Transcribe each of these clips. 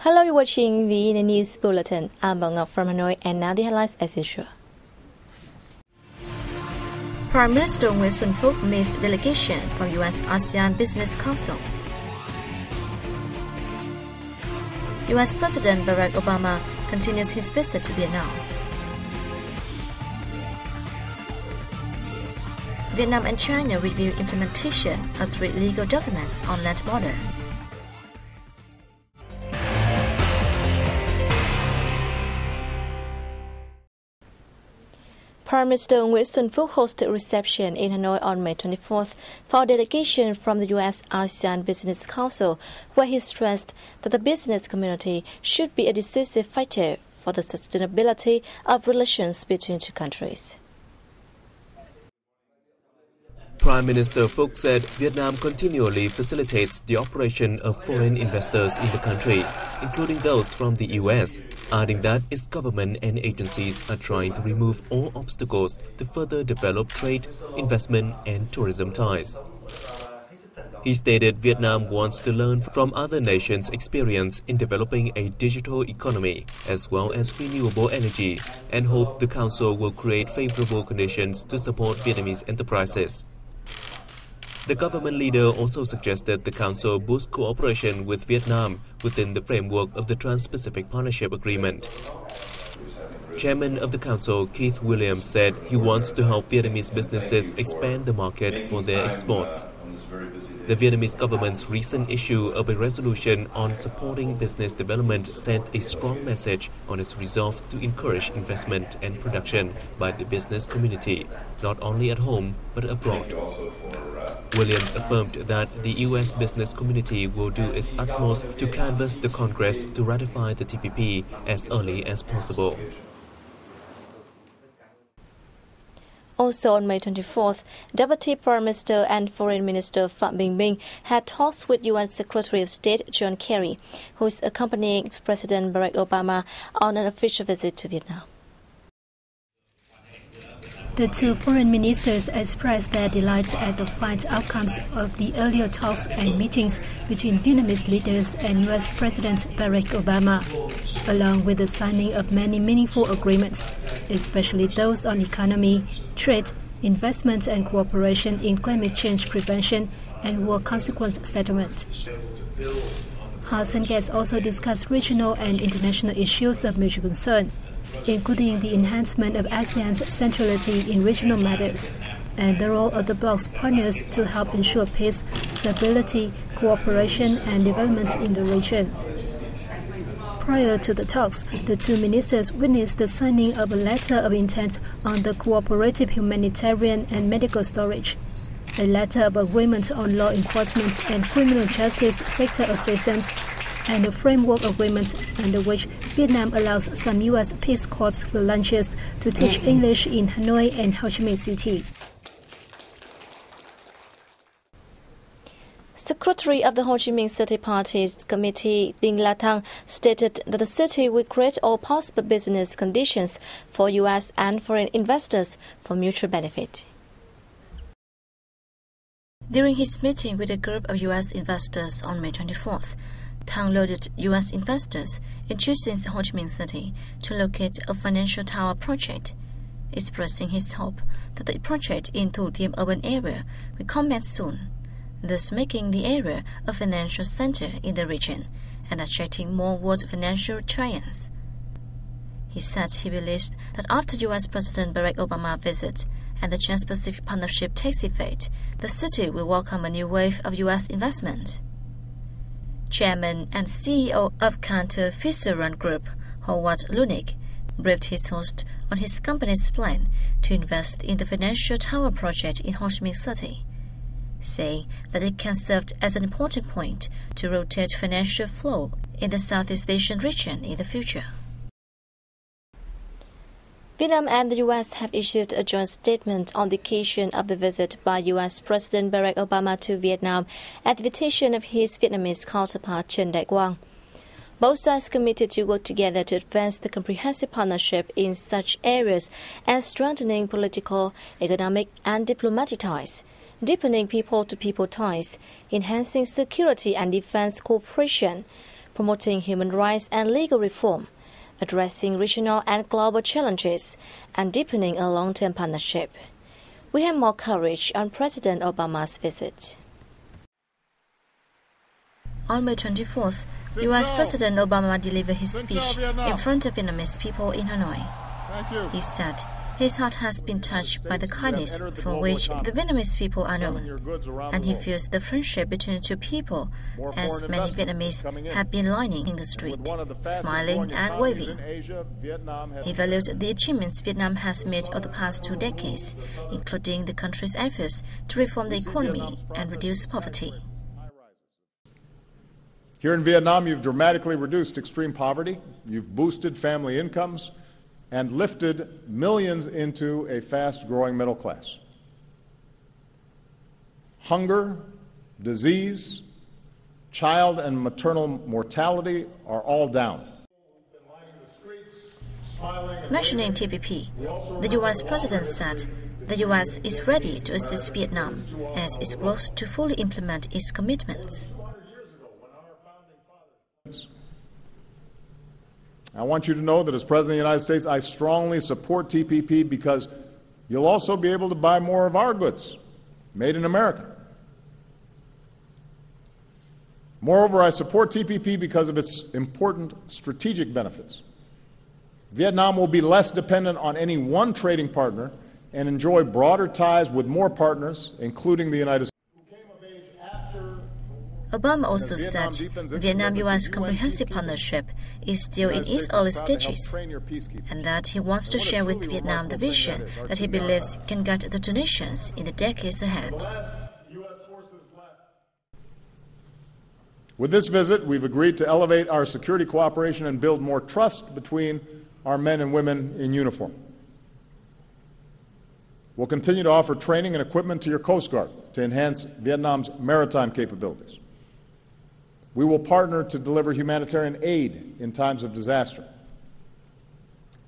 Hello, you're watching VNA News Bulletin. I'm Bang from Hanoi, and now the headlines as usual. Prime Minister Nguyen Xuan Phuc meets delegation from US ASEAN Business Council. US President Barack Obama continues his visit to Vietnam. Vietnam and China review implementation of 3 legal documents on land border. Prime Minister Nguyen Xuan Phuc hosted a reception in Hanoi on May 24th for a delegation from the US ASEAN Business Council, where he stressed that the business community should be a decisive factor for the sustainability of relations between two countries. Prime Minister Phuc said Vietnam continually facilitates the operation of foreign investors in the country, including those from the US, adding that its government and agencies are trying to remove all obstacles to further develop trade, investment and tourism ties. He stated Vietnam wants to learn from other nations' experience in developing a digital economy as well as renewable energy, and hope the Council will create favorable conditions to support Vietnamese enterprises. The government leader also suggested the Council boost cooperation with Vietnam within the framework of the Trans-Pacific Partnership Agreement. Chairman of the Council, Keith Williams, said he wants to help Vietnamese businesses expand the market for their exports. The Vietnamese government's recent issue of a resolution on supporting business development sent a strong message on its resolve to encourage investment and production by the business community, not only at home but abroad. Williams affirmed that the U.S. business community will do its utmost to canvass the Congress to ratify the TPP as early as possible. Also on May 24th, Deputy Prime Minister and Foreign Minister Pham Binh had talks with U.S. Secretary of State John Kerry, who is accompanying President Barack Obama on an official visit to Vietnam. The two foreign ministers expressed their delight at the fine outcomes of the earlier talks and meetings between Vietnamese leaders and U.S. President Barack Obama, along with the signing of many meaningful agreements, especially those on economy, trade, investment and cooperation in climate change prevention and war consequence settlement. House and guests also discussed regional and international issues of mutual concern, including the enhancement of ASEAN's centrality in regional matters and the role of the bloc's partners to help ensure peace, stability, cooperation and development in the region. Prior to the talks, the two ministers witnessed the signing of a letter of intent on the cooperative humanitarian and medical storage, a letter of agreement on law enforcement and criminal justice sector assistance, and a framework agreement under which Vietnam allows some U.S. Peace Corps volunteers to teach English in Hanoi and Ho Chi Minh City. Secretary of the Ho Chi Minh City Party's committee, Dinh La Thang, stated that the city will create all possible business conditions for U.S. and foreign investors for mutual benefit. During his meeting with a group of U.S. investors on May 24th, Thang lauded U.S. investors in choosing Ho Chi Minh City to locate a financial tower project, expressing his hope that the project in Thu Diem urban area will commence soon, thus making the area a financial center in the region and attracting more world financial giants. He said he believes that after U.S. President Barack Obama's visit and the Trans-Pacific Partnership takes effect, the city will welcome a new wave of U.S. investment. Chairman and CEO of Cantor Fisher-run Group, Howard Lunick, briefed his host on his company's plan to invest in the financial tower project in Ho Chi Minh City, saying that it can serve as an important point to rotate financial flow in the Southeast Asian region in the future. Vietnam and the U.S. have issued a joint statement on the occasion of the visit by U.S. President Barack Obama to Vietnam at the invitation of his Vietnamese counterpart Trần Đại Quang. Both sides committed to work together to advance the comprehensive partnership in such areas as strengthening political, economic and diplomatic ties, deepening people-to-people ties, enhancing security and defense cooperation, promoting human rights and legal reform, addressing regional and global challenges, and deepening a long-term partnership. We have more coverage on President Obama's visit. On May 24th, U.S. President Obama delivered his speech in front of Vietnamese people in Hanoi. He said his heart has been touched by the kindness for which the Vietnamese people are known, and he feels the friendship between the two people, as many Vietnamese have been lining in the street, smiling and waving. He valued the achievements Vietnam has made over the past 2 decades, including the country's efforts to reform the economy and reduce poverty. Here in Vietnam, you've dramatically reduced extreme poverty, you've boosted family incomes, and lifted millions into a fast-growing middle class. Hunger, disease, child and maternal mortality are all down. Mentioning TPP, the U.S. President said the U.S. is ready to assist Vietnam as it works to fully implement its commitments. I want you to know that as President of the United States, I strongly support TPP because you'll also be able to buy more of our goods, made in America. Moreover, I support TPP because of its important strategic benefits. Vietnam will be less dependent on any one trading partner and enjoy broader ties with more partners, including the United States. Obama also said Vietnam-U.S. comprehensive partnership is still in its early stages, and that he wants to share with Vietnam the vision that he believes can guide the two nations in the decades ahead. With this visit, we've agreed to elevate our security cooperation and build more trust between our men and women in uniform. We'll continue to offer training and equipment to your Coast Guard to enhance Vietnam's maritime capabilities. We will partner to deliver humanitarian aid in times of disaster.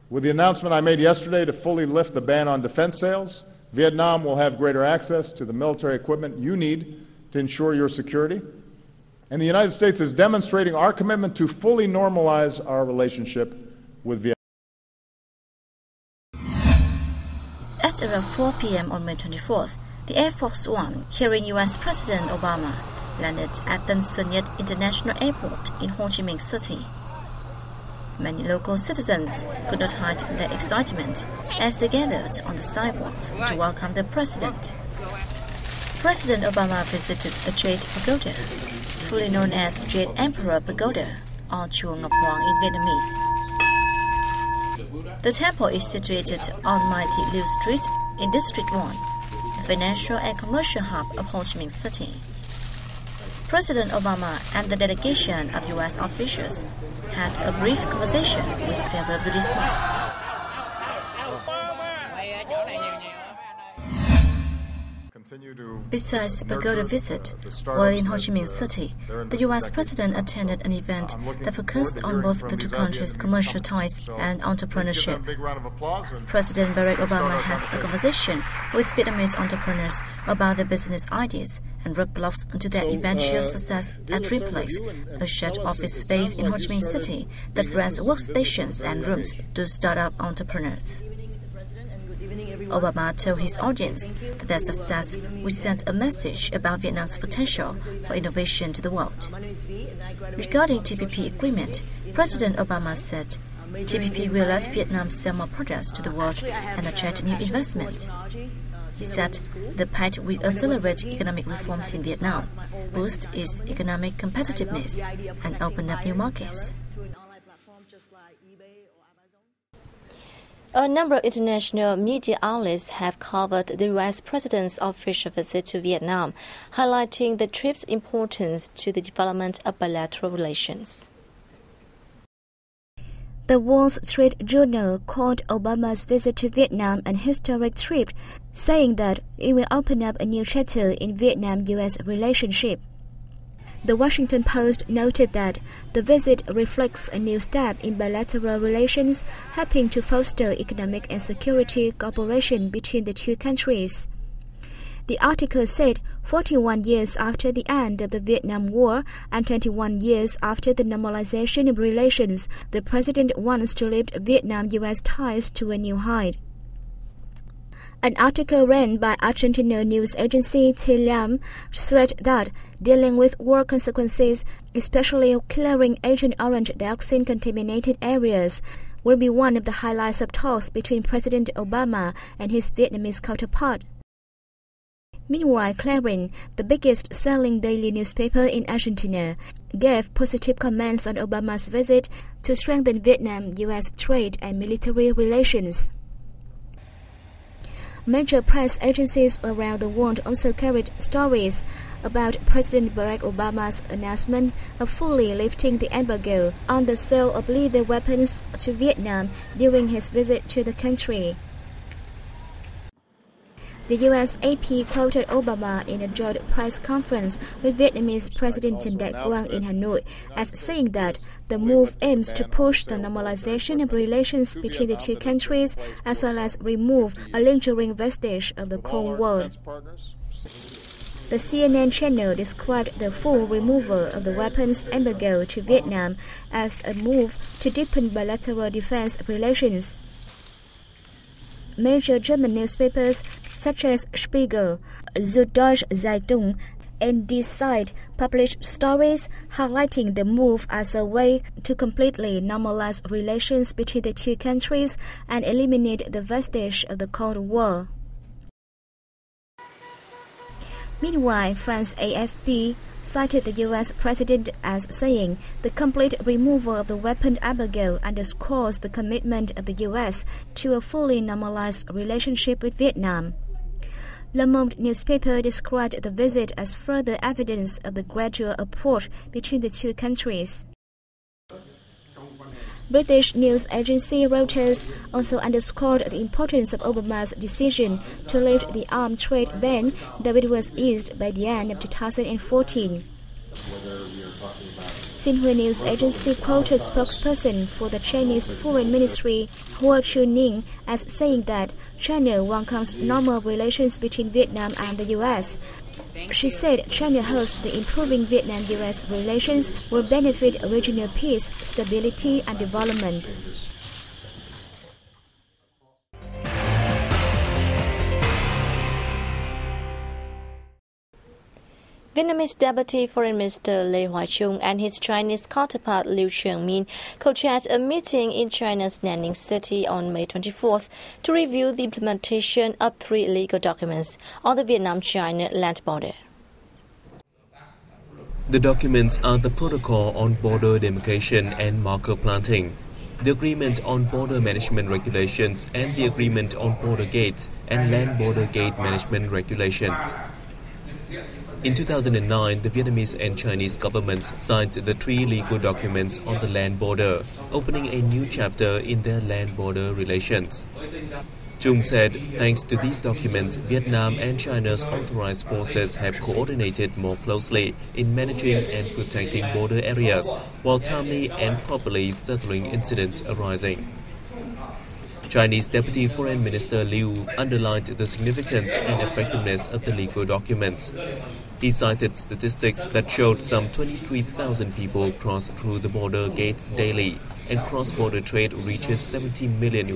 With the announcement I made yesterday to fully lift the ban on defense sales, Vietnam will have greater access to the military equipment you need to ensure your security. And the United States is demonstrating our commitment to fully normalize our relationship with Vietnam. At around 4 p.m. on May 24th, the Air Force One carrying U.S. President Obama landed at Tân Sơn Nhất International Airport in Ho Chi Minh City. Many local citizens could not hide their excitement as they gathered on the sidewalks to welcome the president. President Obama visited the Jade Pagoda, fully known as Jade Emperor Pagoda, or Chùa Ngọc Hoàng in Vietnamese. The temple is situated on Mai Thị Lieu Street in District 1, the financial and commercial hub of Ho Chi Minh City. President Obama and the delegation of U.S. officials had a brief conversation with several Buddhist monks. Besides the pagoda visit, while in Ho Chi Minh City, the U.S. President attended an event that focused on both the two countries' commercial ties and entrepreneurship. President Barack Obama had a conversation with Vietnamese entrepreneurs about their business ideas and roadblocks to their eventual success at Triplex, a shared office space in Ho Chi Minh City that rents workstations and rooms to startup entrepreneurs. Obama told his audience that their success would send a message about Vietnam's potential for innovation to the world. Regarding TPP agreement, President Obama said TPP will let Vietnam sell more products to the world and attract new investment. He said the pact will accelerate economic reforms in Vietnam, boost its economic competitiveness, and open up new markets. A number of international media outlets have covered the U.S. President's official visit to Vietnam, highlighting the trip's importance to the development of bilateral relations. The Wall Street Journal called Obama's visit to Vietnam an historic trip, saying that it will open up a new chapter in Vietnam-U.S. relationship. The Washington Post noted that the visit reflects a new step in bilateral relations, helping to foster economic and security cooperation between the two countries. The article said 41 years after the end of the Vietnam War and 21 years after the normalization of relations, the president wants to lift Vietnam-US ties to a new height. An article ran by Argentina news agency Pham said that dealing with war consequences, especially clearing Agent Orange dioxin-contaminated areas, will be one of the highlights of talks between President Obama and his Vietnamese counterpart. Meanwhile, Clarín, the biggest-selling daily newspaper in Argentina, gave positive comments on Obama's visit to strengthen Vietnam-US trade and military relations. Major press agencies around the world also carried stories about President Barack Obama's announcement of fully lifting the embargo on the sale of lethal weapons to Vietnam during his visit to the country. The US AP quoted Obama in a joint press conference with Vietnamese President Nguyen Xuan in Hanoi as saying that the move aims to push the normalization of relations between the two countries as well as remove a lingering vestige of the Cold War. The CNN channel described the full removal of the weapons embargo to Vietnam as a move to deepen bilateral defense relations. Major German newspapers such as Spiegel, Süddeutsche Zeitung, and Die Zeit published stories highlighting the move as a way to completely normalize relations between the two countries and eliminate the vestige of the Cold War. Meanwhile, France AFP cited the U.S. president as saying the complete removal of the weapon embargo underscores the commitment of the U.S. to a fully normalized relationship with Vietnam. Le Monde newspaper described the visit as further evidence of the gradual approach between the two countries. British news agency Reuters also underscored the importance of Obama's decision to lift the arms trade ban, though it was eased by the end of 2014. Xinhua news agency quoted spokesperson for the Chinese Foreign Ministry, Ho Chi Minh, as saying that China welcomes normal relations between Vietnam and the U.S. She said China hopes the improving Vietnam-US relations will benefit regional peace, stability, and development. Vietnamese Deputy Foreign Minister Lê Hoài Trung and his Chinese counterpart Liu Chengmin co-chaired a meeting in China's Nanning City on May 24th to review the implementation of 3 legal documents on the Vietnam-China land border. The documents are the Protocol on Border Demarcation and Marker Planting, the Agreement on Border Management Regulations, and the Agreement on Border Gates and Land Border Gate Management Regulations. In 2009, the Vietnamese and Chinese governments signed the 3 legal documents on the land border, opening a new chapter in their land border relations. Chung said, thanks to these documents, Vietnam and China's authorized forces have coordinated more closely in managing and protecting border areas, while timely and properly settling incidents arising. Chinese Deputy Foreign Minister Liu underlined the significance and effectiveness of the legal documents. He cited statistics that showed some 23,000 people cross through the border gates daily, and cross-border trade reaches $70 million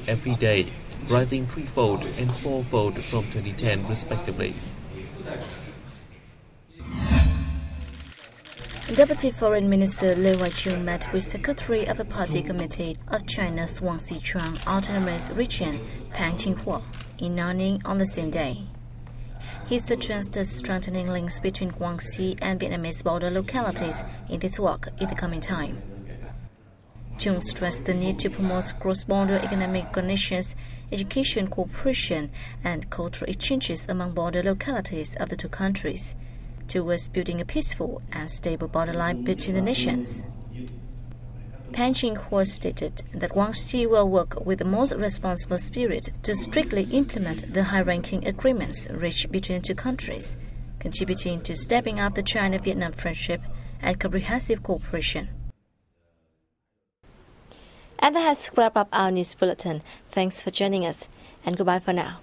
every day, rising 3-fold and 4-fold from 2010 respectively. Deputy Foreign Minister Lê Hoài Trung met with Secretary of the Party Committee of China's Sichuan Autonomous Region, Pham in Nanning on the same day. He suggested strengthening links between Guangxi and Vietnamese border localities in this work in the coming time. Chung stressed the need to promote cross-border economic connections, education cooperation, and cultural exchanges among border localities of the two countries, towards building a peaceful and stable borderline between the nations. Pham stated that Guangxi will work with the most responsible spirit to strictly implement the high-ranking agreements reached between the two countries, contributing to stepping up the China-Vietnam friendship and comprehensive cooperation. And that has wrapped up our news bulletin. Thanks for joining us, and goodbye for now.